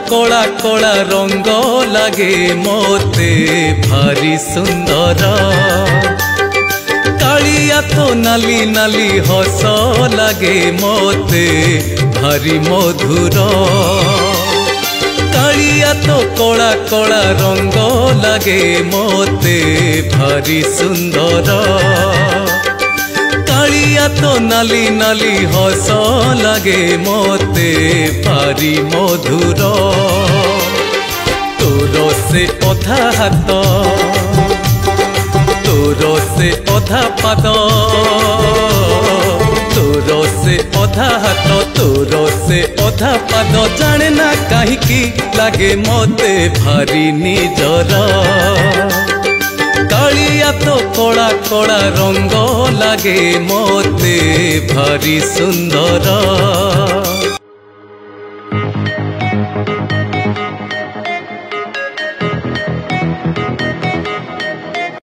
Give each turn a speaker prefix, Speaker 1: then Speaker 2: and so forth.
Speaker 1: कला कला रंग लगे मोते भारी सुंदर। कालिया तो नाली नाली हस लगे मोते भारी मधुर। कालिया तो कला कला रंग लगे मोते भारी सुंदर। कालिया तो नाली नाली हस लगे मोते भारी मधुर। तोर से अधा हाथ तोर से अधा पाद तोर से अधा हाथ तोर से अधा पाद जाने ना कहीं लगे मोते भारी निजर। कालिया तो कला कला रंग लगे मोते भारी सुंदर।